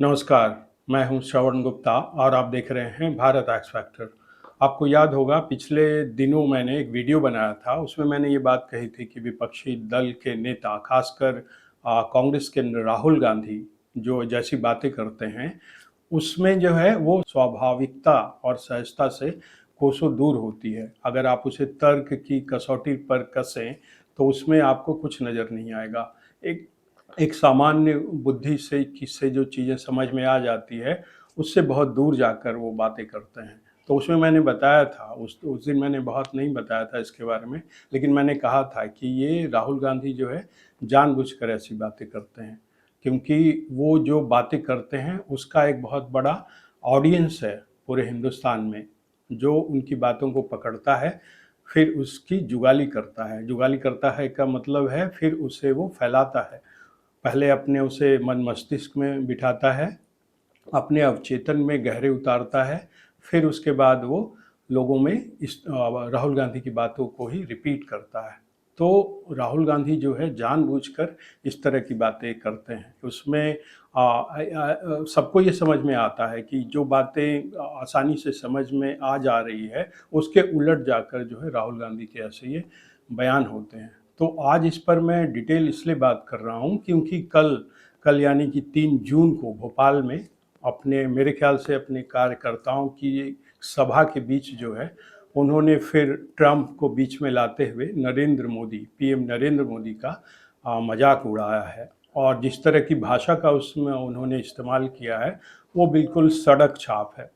नमस्कार, मैं हूं श्रवण गुप्ता और आप देख रहे हैं भारत एक्स फैक्टर। आपको याद होगा पिछले दिनों मैंने एक वीडियो बनाया था, उसमें मैंने ये बात कही थी कि विपक्षी दल के नेता खासकर कांग्रेस के राहुल गांधी जो जैसी बातें करते हैं, उसमें जो है वो स्वाभाविकता और सहजता से कोसों दूर होती है। अगर आप उसे तर्क की कसौटी पर कसें, तो उसमें आपको कुछ नज़र नहीं आएगा। एक एक सामान्य बुद्धि से जो चीज़ें समझ में आ जाती है, उससे बहुत दूर जाकर वो बातें करते हैं। तो उसमें मैंने बताया था, उस दिन मैंने बहुत नहीं बताया था इसके बारे में, लेकिन मैंने कहा था कि ये राहुल गांधी जो है, जानबूझकर ऐसी बातें करते हैं, क्योंकि वो जो बातें करते हैं, उसका एक बहुत बड़ा ऑडियंस है पूरे हिंदुस्तान में, जो उनकी बातों को पकड़ता है, फिर उसकी जुगाली करता है। जुगाली करता है का मतलब है, फिर उसे वो फैलाता है। पहले अपने उसे मन मस्तिष्क में बिठाता है, अपने अवचेतन में गहरे उतारता है, फिर उसके बाद वो लोगों में इस राहुल गांधी की बातों को ही रिपीट करता है। तो राहुल गांधी जो है जानबूझकर इस तरह की बातें करते हैं। उसमें सबको ये समझ में आता है कि जो बातें आसानी से समझ में आ जा रही है, उसके उलट जाकर जो है राहुल गांधी के ऐसे ये बयान होते हैं। तो आज इस पर मैं डिटेल इसलिए बात कर रहा हूँ क्योंकि कल कल यानी कि 3 जून को भोपाल में अपने मेरे ख्याल से अपने कार्यकर्ताओं की सभा के बीच जो है, उन्होंने फिर ट्रंप को बीच में लाते हुए नरेंद्र मोदी, पीएम नरेंद्र मोदी का मजाक उड़ाया है। और जिस तरह की भाषा का उसमें उन्होंने इस्तेमाल किया है, वो बिल्कुल सड़क छाप है,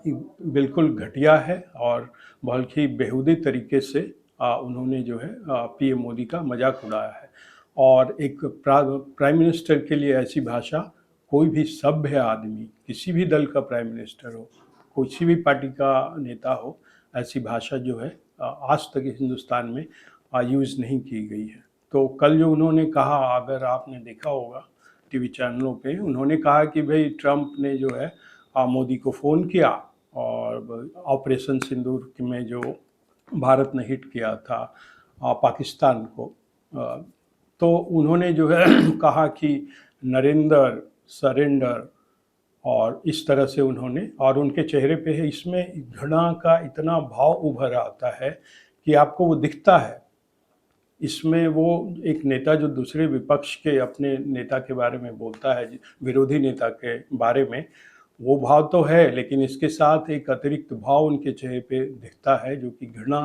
बिल्कुल घटिया है और बहुत ही बेहूदी तरीके से उन्होंने जो है पीएम मोदी का मजाक उड़ाया है। और एक प्राइम मिनिस्टर के लिए ऐसी भाषा, कोई भी सभ्य आदमी, किसी भी दल का प्राइम मिनिस्टर हो, किसी भी पार्टी का नेता हो, ऐसी भाषा जो है आज तक हिंदुस्तान में यूज़ नहीं की गई है। तो कल जो उन्होंने कहा, अगर आपने देखा होगा टीवी चैनलों पे, उन्होंने कहा कि भाई ट्रंप ने जो है मोदी को फ़ोन किया और ऑपरेशन सिंदूर में जो भारत ने हिट किया था पाकिस्तान को, अ, तो उन्होंने जो है कहा कि नरेंद्र सरेंडर, और इस तरह से उन्होंने, और उनके चेहरे पे है इसमें घृणा का इतना भाव उभर आता है कि आपको वो दिखता है। इसमें वो एक नेता जो दूसरे विपक्ष के अपने नेता के बारे में बोलता है, विरोधी नेता के बारे में, वो भाव तो है, लेकिन इसके साथ एक अतिरिक्त भाव उनके चेहरे पे दिखता है, जो कि घृणा,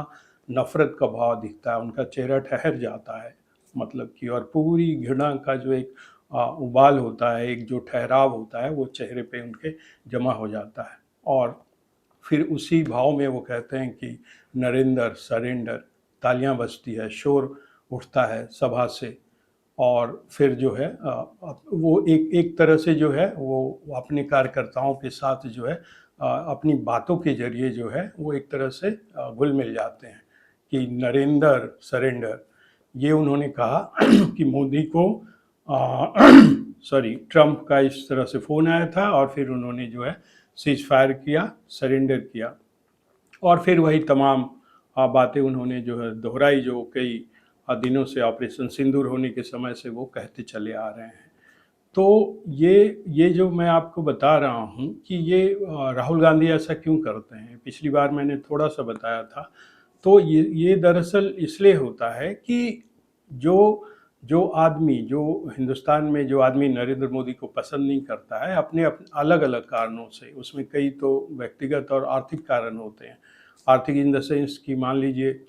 नफरत का भाव दिखता है। उनका चेहरा ठहर जाता है, मतलब कि, और पूरी घृणा का जो एक उबाल होता है, एक जो ठहराव होता है, वो चेहरे पे उनके जमा हो जाता है। और फिर उसी भाव में वो कहते हैं कि नरेंद्र सरेंडर, तालियां बजती है, शोर उठता है सभा से। और फिर जो है वो एक एक तरह से जो है वो अपने कार्यकर्ताओं के साथ जो है अपनी बातों के जरिए जो है वो एक तरह से घुल मिल जाते हैं कि नरेंद्र सरेंडर। ये उन्होंने कहा कि मोदी को सॉरी, ट्रंप का इस तरह से फ़ोन आया था और फिर उन्होंने जो है सीज फायर किया, सरेंडर किया। और फिर वही तमाम बातें उन्होंने जो है दोहराई, जो कई दिनों से ऑपरेशन सिंदूर होने के समय से वो कहते चले आ रहे हैं। तो ये जो मैं आपको बता रहा हूँ कि ये राहुल गांधी ऐसा क्यों करते हैं, पिछली बार मैंने थोड़ा सा बताया था। तो ये दरअसल इसलिए होता है कि जो जो आदमी, जो हिंदुस्तान में जो आदमी नरेंद्र मोदी को पसंद नहीं करता है, अपने अलग अलग कारणों से, उसमें कई तो व्यक्तिगत और आर्थिक कारण होते हैं। आर्थिक इन द सेंस कि मान लीजिए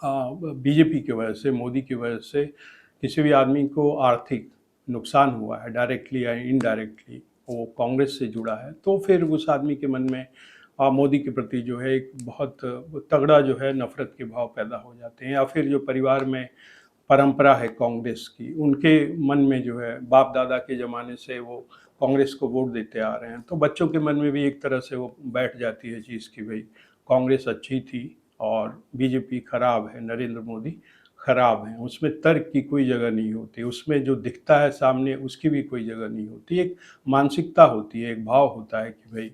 बीजेपी की वजह से, मोदी की वजह से किसी भी आदमी को आर्थिक नुकसान हुआ है, डायरेक्टली या इनडायरेक्टली, वो कांग्रेस से जुड़ा है, तो फिर उस आदमी के मन में मोदी के प्रति जो है एक बहुत तगड़ा जो है नफरत के भाव पैदा हो जाते हैं। या फिर जो परिवार में परंपरा है कांग्रेस की, उनके मन में जो है बाप दादा के ज़माने से वो कांग्रेस को वोट देते आ रहे हैं, तो बच्चों के मन में भी एक तरह से वो बैठ जाती है चीज़ कि भाई कांग्रेस अच्छी थी और बीजेपी खराब है, नरेंद्र मोदी खराब हैं। उसमें तर्क की कोई जगह नहीं होती, उसमें जो दिखता है सामने उसकी भी कोई जगह नहीं होती। एक मानसिकता होती है, एक भाव होता है कि भाई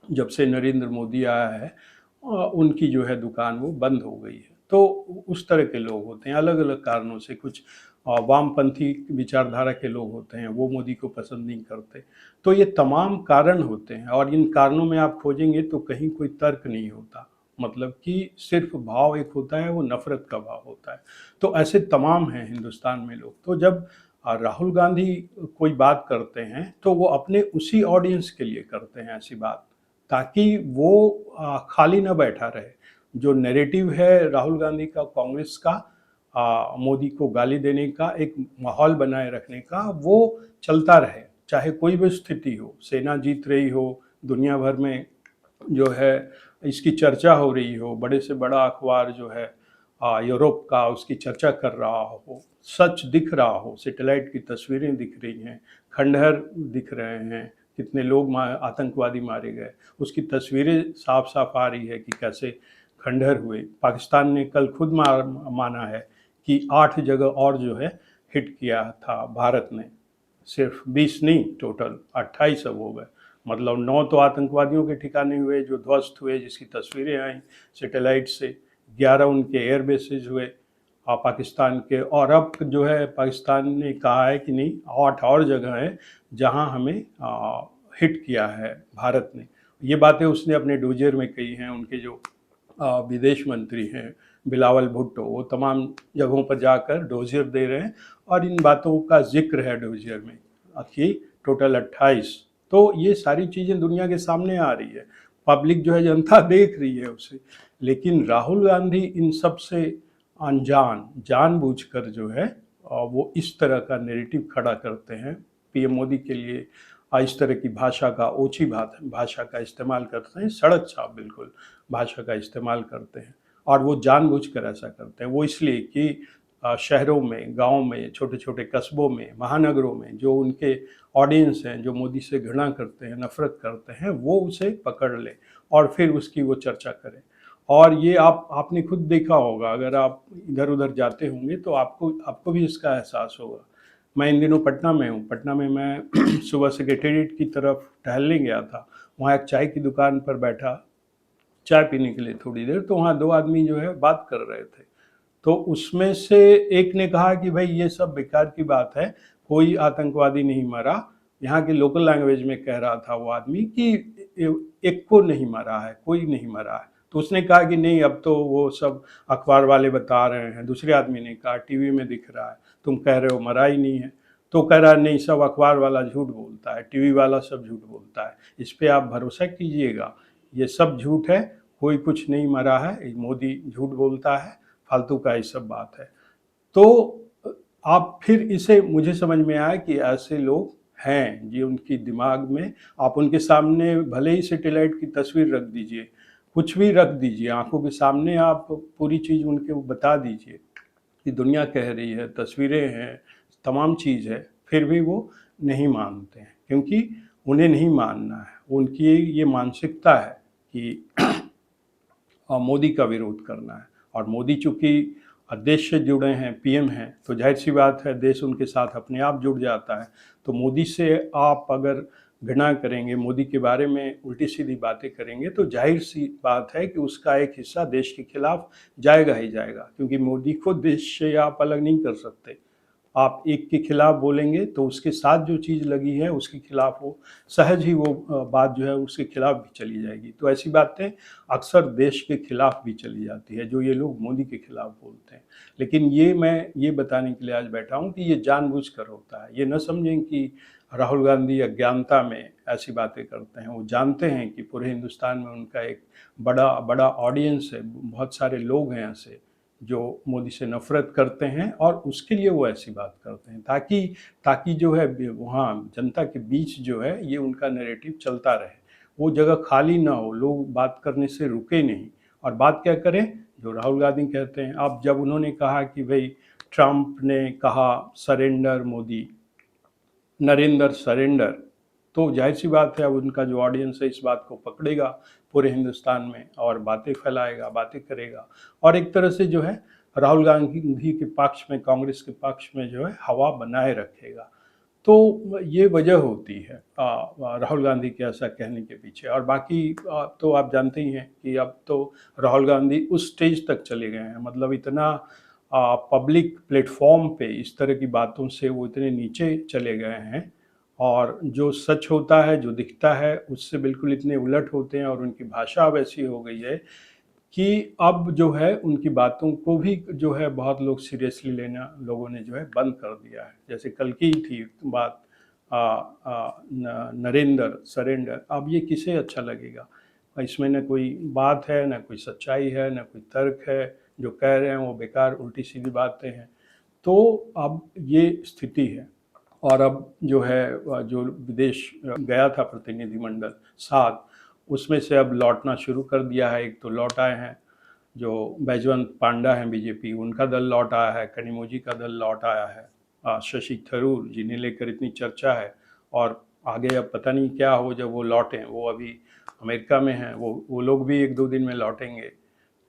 जब से नरेंद्र मोदी आया है उनकी जो है दुकान वो बंद हो गई है। तो उस तरह के लोग होते हैं, अलग अलग कारणों से, कुछ वामपंथी विचारधारा के लोग होते हैं, वो मोदी को पसंद नहीं करते। तो ये तमाम कारण होते हैं और इन कारणों में आप खोजेंगे तो कहीं कोई तर्क नहीं होता, मतलब कि सिर्फ भाव एक होता है, वो नफरत का भाव होता है। तो ऐसे तमाम हैं हिंदुस्तान में लोग। तो जब राहुल गांधी कोई बात करते हैं तो वो अपने उसी ऑडियंस के लिए करते हैं ऐसी बात, ताकि वो खाली ना बैठा रहे। जो नैरेटिव है राहुल गांधी का, कांग्रेस का, मोदी को गाली देने का, एक माहौल बनाए रखने का, वो चलता रहे, चाहे कोई भी स्थिति हो, सेना जीत रही हो, दुनिया भर में जो है इसकी चर्चा हो रही हो, बड़े से बड़ा अखबार जो है यूरोप का उसकी चर्चा कर रहा हो, सच दिख रहा हो, सैटेलाइट की तस्वीरें दिख रही हैं, खंडहर दिख रहे हैं, कितने लोग आतंकवादी मारे गए, उसकी तस्वीरें साफ साफ आ रही है कि कैसे खंडहर हुए। पाकिस्तान ने कल खुद माना है कि 8 जगह और जो है हिट किया था भारत ने, सिर्फ 20 नहीं, टोटल 28 अब हो गए। मतलब 9 तो आतंकवादियों के ठिकाने हुए जो ध्वस्त हुए, जिसकी तस्वीरें आई सैटेलाइट से, 11 उनके एयर बेसिस हुए पाकिस्तान के, और अब जो है पाकिस्तान ने कहा है कि नहीं 8 और जगह हैं जहां हमें हिट किया है भारत ने। ये बातें उसने अपने डोजियर में कही हैं। उनके जो विदेश मंत्री हैं बिलावल भुट्टो, वो तमाम जगहों पर जाकर डोजियर दे रहे हैं और इन बातों का जिक्र है डोजियर में कि टोटल 28। तो ये सारी चीज़ें दुनिया के सामने आ रही है, पब्लिक जो है, जनता देख रही है उसे। लेकिन राहुल गांधी इन सब से अनजान, जानबूझकर जो है वो इस तरह का नैरेटिव खड़ा करते हैं। पीएम मोदी के लिए इस तरह की भाषा का, ओछी भाषा का इस्तेमाल करते हैं, सड़क छाप बिल्कुल भाषा का इस्तेमाल करते हैं। और वो जानबूझकर ऐसा करते हैं। वो इसलिए कि शहरों में, गाँव में, छोटे छोटे कस्बों में, महानगरों में जो उनके ऑडियंस हैं, जो मोदी से घृणा करते हैं, नफरत करते हैं, वो उसे पकड़ लें और फिर उसकी वो चर्चा करें। और ये आपने खुद देखा होगा, अगर आप इधर उधर जाते होंगे तो आपको आपको भी इसका एहसास होगा। मैं इन दिनों पटना में हूँ। पटना में मैं सुबह सेक्रेटेरिएट की तरफ टहलने गया था। वहाँ एक चाय की दुकान पर बैठा चाय पीने के लिए थोड़ी देर, तो वहाँ 2 आदमी जो है बात कर रहे थे। तो उसमें से एक ने कहा कि भाई ये सब बेकार की बात है, कोई आतंकवादी नहीं मरा। यहाँ की लोकल लैंग्वेज में कह रहा था वो आदमी कि एक को नहीं मरा है, कोई नहीं मरा है। तो उसने कहा कि नहीं, अब तो वो सब अखबार वाले बता रहे हैं। दूसरे आदमी ने कहा टीवी में दिख रहा है, तुम कह रहे हो मरा ही नहीं है। तो कह रहा नहीं, सब अखबार वाला झूठ बोलता है, टीवी वाला सब झूठ बोलता है, इस पर आप भरोसा कीजिएगा, ये सब झूठ है, कोई कुछ नहीं मरा है, मोदी झूठ बोलता है, फालतू का ये सब बात है। तो आप फिर इसे, मुझे समझ में आया कि ऐसे लोग हैं जी, उनकी दिमाग में, आप उनके सामने भले ही सैटेलाइट की तस्वीर रख दीजिए, कुछ भी रख दीजिए, आंखों के सामने आप पूरी चीज़ उनके बता दीजिए कि दुनिया कह रही है, तस्वीरें हैं, तमाम चीज़ है, फिर भी वो नहीं मानते हैं, क्योंकि उन्हें नहीं मानना है। उनकी ये मानसिकता है कि मोदी का विरोध करना है। और मोदी चूँकि देश से जुड़े हैं, पीएम हैं, तो जाहिर सी बात है देश उनके साथ अपने आप जुड़ जाता है। तो मोदी से आप अगर घृणा करेंगे, मोदी के बारे में उल्टी सीधी बातें करेंगे, तो जाहिर सी बात है कि उसका एक हिस्सा देश के खिलाफ जाएगा ही जाएगा, क्योंकि मोदी को देश से आप अलग नहीं कर सकते। आप एक के खिलाफ बोलेंगे तो उसके साथ जो चीज़ लगी है उसके खिलाफ वो सहज ही वो बात जो है उसके खिलाफ भी चली जाएगी। तो ऐसी बातें अक्सर देश के खिलाफ भी चली जाती है, जो ये लोग मोदी के खिलाफ बोलते हैं। लेकिन ये मैं ये बताने के लिए आज बैठा हूँ कि ये जानबूझकर होता है। ये न समझें कि राहुल गांधी अज्ञानता में ऐसी बातें करते हैं। वो जानते हैं कि पूरे हिंदुस्तान में उनका एक बड़ा बड़ा ऑडियंस है, बहुत सारे लोग हैं ऐसे जो मोदी से नफरत करते हैं, और उसके लिए वो ऐसी बात करते हैं, ताकि ताकि जो है वहाँ जनता के बीच जो है ये उनका नैरेटिव चलता रहे, वो जगह खाली ना हो, लोग बात करने से रुके नहीं। और बात क्या करें, जो राहुल गांधी कहते हैं। अब जब उन्होंने कहा कि भाई ट्रंप ने कहा सरेंडर मोदी, नरेंद्र सरेंडर, तो जाहिर सी बात है अब उनका जो ऑडियंस है इस बात को पकड़ेगा पूरे हिंदुस्तान में और बातें फैलाएगा, बातें करेगा, और एक तरह से जो है राहुल गांधी के पक्ष में, कांग्रेस के पक्ष में जो है हवा बनाए रखेगा। तो ये वजह होती है राहुल गांधी के ऐसा कहने के पीछे। और बाकी तो आप जानते ही हैं कि अब तो राहुल गांधी उस स्टेज तक चले गए हैं, मतलब इतना पब्लिक प्लेटफॉर्म पे इस तरह की बातों से वो इतने नीचे चले गए हैं और जो सच होता है, जो दिखता है, उससे बिल्कुल इतने उलट होते हैं और उनकी भाषा अब ऐसी हो गई है कि अब जो है उनकी बातों को भी जो है बहुत लोग सीरियसली लेना लोगों ने जो है बंद कर दिया है। जैसे कल की ही थी बात, नरेंद्र सरेंडर, अब ये किसे अच्छा लगेगा? इसमें न कोई बात है, न कोई सच्चाई है, न कोई तर्क है, जो कह रहे हैं वो बेकार उल्टी सीधी बातें हैं। तो अब ये स्थिति है और अब जो है जो विदेश गया था प्रतिनिधिमंडल 7, उसमें से अब लौटना शुरू कर दिया है। एक तो लौट आए हैं, जो बैजवंत पांडा हैं बीजेपी, उनका दल लौट आया है, कनिमोझी का दल लौट आया है, शशि थरूर जिन्हें लेकर इतनी चर्चा है। और आगे अब पता नहीं क्या हो जब वो लौटें, वो अभी अमेरिका में हैं, वो लोग भी 1-2 दिन में लौटेंगे।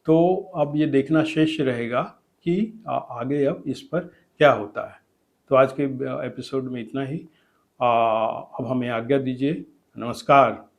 तो अब ये देखना शेष रहेगा कि आगे अब इस पर क्या होता है। तो आज के एपिसोड में इतना ही। अब हमें आज्ञा दीजिए। नमस्कार।